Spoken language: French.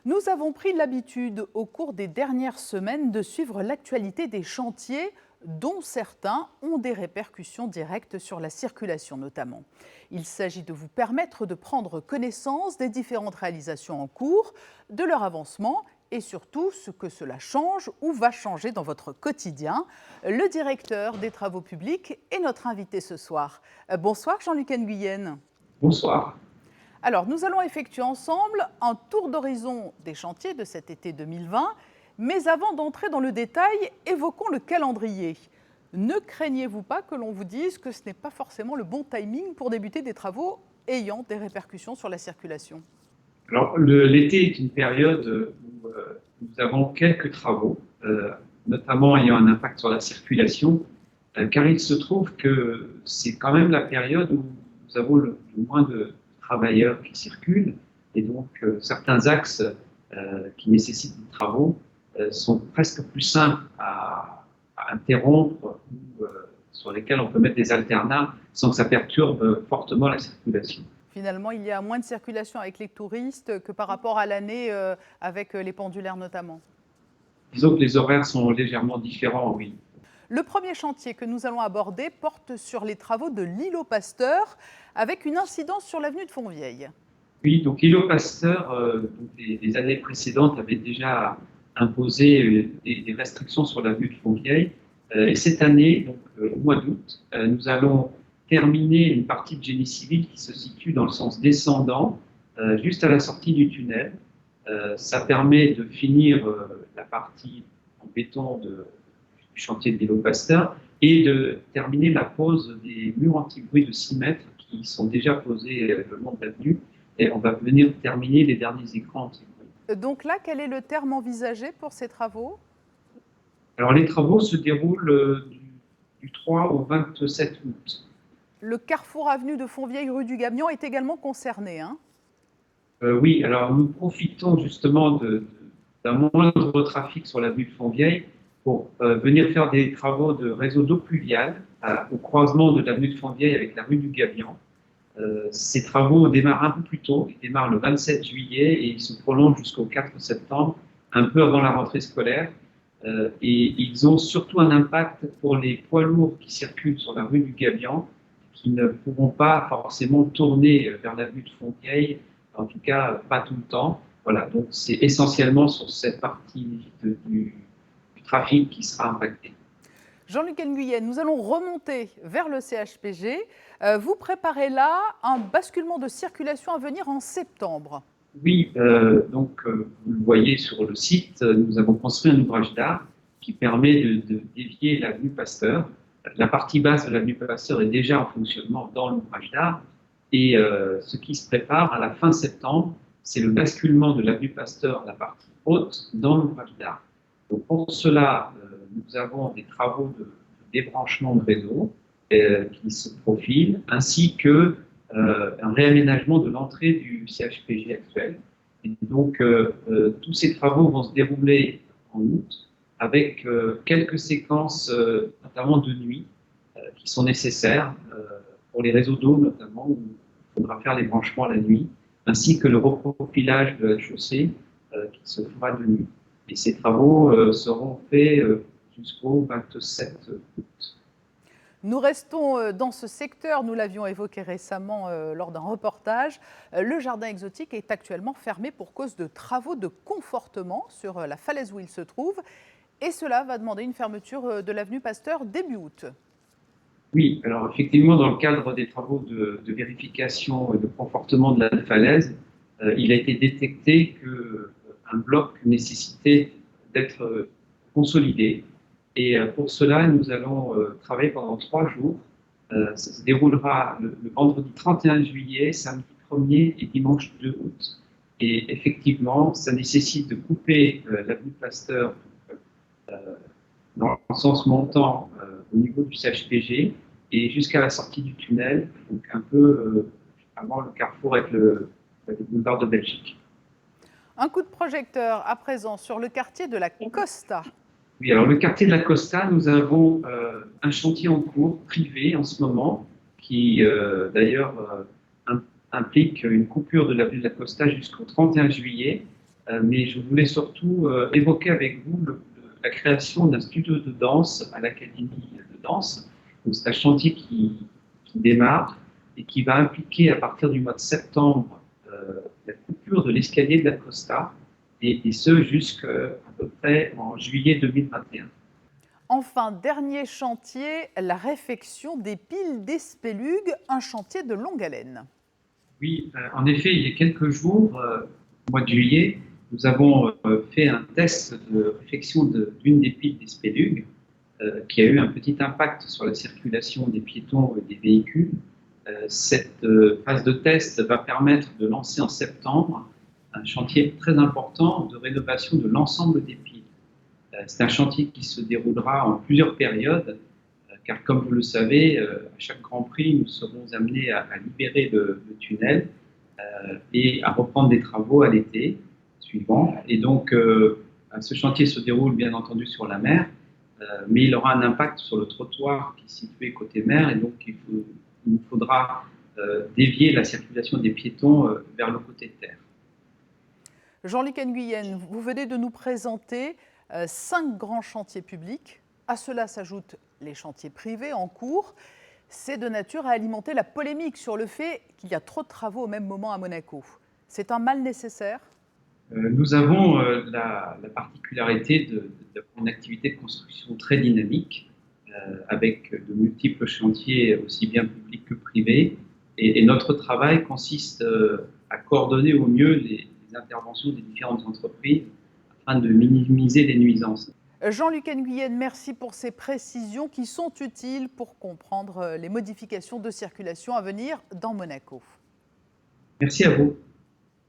Nous avons pris l'habitude au cours des dernières semaines de suivre l'actualité des chantiers dont certains ont des répercussions directes sur la circulation notamment. Il s'agit de vous permettre de prendre connaissance des différentes réalisations en cours, de leur avancement et surtout ce que cela change ou va changer dans votre quotidien. Le directeur des travaux publics est notre invité ce soir. Bonsoir Jean-Luc Nguyen. Bonsoir. Alors, nous allons effectuer ensemble un tour d'horizon des chantiers de cet été 2020. Mais avant d'entrer dans le détail, évoquons le calendrier. Ne craignez-vous pas que l'on vous dise que ce n'est pas forcément le bon timing pour débuter des travaux ayant des répercussions sur la circulation? Alors, l'été est une période où nous avons quelques travaux, notamment ayant un impact sur la circulation, car il se trouve que c'est quand même la période où nous avons le moins de travailleurs qui circulent, et donc certains axes qui nécessitent des travaux sont presque plus simples à interrompre ou sur lesquels on peut mettre des alternats sans que ça perturbe fortement la circulation. Finalement, il y a moins de circulation avec les touristes que par rapport à l'année avec les pendulaires notamment. Disons que les horaires sont légèrement différents, oui. Le premier chantier que nous allons aborder porte sur les travaux de l'îlot Pasteur, avec une incidence sur l'avenue de Fontvieille. Oui, donc l'îlot Pasteur, les années précédentes, avait déjà imposé des restrictions sur l'avenue de Fontvieille. Et cette année, donc, au mois d'août, nous allons terminer une partie de génie civil qui se situe dans le sens descendant, juste à la sortie du tunnel. Ça permet de finir la partie en béton du chantier de l'îlot Pasteur et de terminer la pose des murs anti-bruit de 6 mètres qui sont déjà posés le long de l'avenue. Et on va venir terminer les derniers écrans anti-bruit. Donc là, quel est le terme envisagé pour ces travaux? Alors les travaux se déroulent du 3 au 27 août. Le carrefour avenue de Fontvieille rue du Gamion est également concerné, hein? Oui, alors nous profitons justement d'un moindre trafic sur l'avenue de Fontvieille pour venir faire des travaux de réseau d'eau pluviale au croisement de l'avenue de Fontvieille avec la rue du Gamion. Ces travaux démarrent un peu plus tôt, ils démarrent le 27 juillet et ils se prolongent jusqu'au 4 septembre, un peu avant la rentrée scolaire. Et ils ont surtout un impact pour les poids lourds qui circulent sur la rue du Gamion, qui ne pourront pas forcément tourner vers l'avenue de Fontvieille, en tout cas pas tout le temps. Voilà, donc c'est essentiellement sur cette partie du trafic qui sera impactée. Jean-Luc Nguyen, nous allons remonter vers le CHPG. Vous préparez là un basculement de circulation à venir en septembre. Oui, donc vous le voyez sur le site, nous avons construit un ouvrage d'art qui permet de dévier l'avenue Pasteur. La partie basse de l'avenue Pasteur est déjà en fonctionnement dans l'ouvrage d'art et ce qui se prépare à la fin septembre, c'est le basculement de l'avenue Pasteur, la partie haute, dans l'ouvrage d'art. Donc pour cela, nous avons des travaux de débranchement de réseau qui se profilent, ainsi que un réaménagement de l'entrée du CHPG actuel. Et donc, tous ces travaux vont se dérouler en août avec quelques séquences, notamment de nuit, qui sont nécessaires pour les réseaux d'eau, notamment, où il faudra faire les branchements la nuit, ainsi que le reprofilage de la chaussée qui se fera de nuit. Et ces travaux seront faits jusqu'au 27 août. Nous restons dans ce secteur, nous l'avions évoqué récemment lors d'un reportage. Le jardin exotique est actuellement fermé pour cause de travaux de confortement sur la falaise où il se trouve. Et cela va demander une fermeture de l'avenue Pasteur début août. Oui, alors effectivement, dans le cadre des travaux de vérification et de confortement de la falaise, il a été détecté qu'un bloc nécessitait d'être consolidé. Et pour cela, nous allons travailler pendant 3 jours. Ça se déroulera le vendredi 31 juillet, samedi 1er et dimanche 2 août. Et effectivement, ça nécessite de couper l'avenue Pasteur dans le sens montant au niveau du CHPG et jusqu'à la sortie du tunnel, donc un peu avant le carrefour avec le boulevard de Belgique. Un coup de projecteur à présent sur le quartier de la Costa. Oui, alors le quartier de la Costa, nous avons un chantier en cours privé en ce moment qui d'ailleurs implique une coupure de l'avenue de la Costa jusqu'au 31 juillet mais je voulais surtout évoquer avec vous la création d'un studio de danse à l'Académie de danse. C'est un chantier qui démarre et qui va impliquer à partir du mois de septembre la coupure de l'escalier de la Costa, et ce jusqu'à peu près en juillet 2021. Enfin, dernier chantier, la réfection des piles d'Espélugues, un chantier de longue haleine. Oui, en effet, il y a quelques jours, au mois de juillet, nous avons fait un test de réfection d'une des piles d'Espélugues qui a eu un petit impact sur la circulation des piétons et des véhicules. Cette phase de test va permettre de lancer en septembre un chantier très important de rénovation de l'ensemble des piles. C'est un chantier qui se déroulera en plusieurs périodes, car comme vous le savez, à chaque Grand Prix, nous serons amenés à libérer le tunnel et à reprendre des travaux à l'été suivant. Et donc, ce chantier se déroule bien entendu sur la mer, mais il aura un impact sur le trottoir qui est situé côté mer, et donc il nous faudra dévier la circulation des piétons vers le côté de terre. Jean-Luc Nguyen, vous venez de nous présenter 5 grands chantiers publics. À cela s'ajoutent les chantiers privés en cours. C'est de nature à alimenter la polémique sur le fait qu'il y a trop de travaux au même moment à Monaco. C'est un mal nécessaire ? Nous avons la particularité d'une activité de construction très dynamique, avec de multiples chantiers, aussi bien publics que privés. Et notre travail consiste à coordonner au mieux les interventions des différentes entreprises afin de minimiser les nuisances. Jean-Luc Nguyen, merci pour ces précisions qui sont utiles pour comprendre les modifications de circulation à venir dans Monaco. Merci à vous.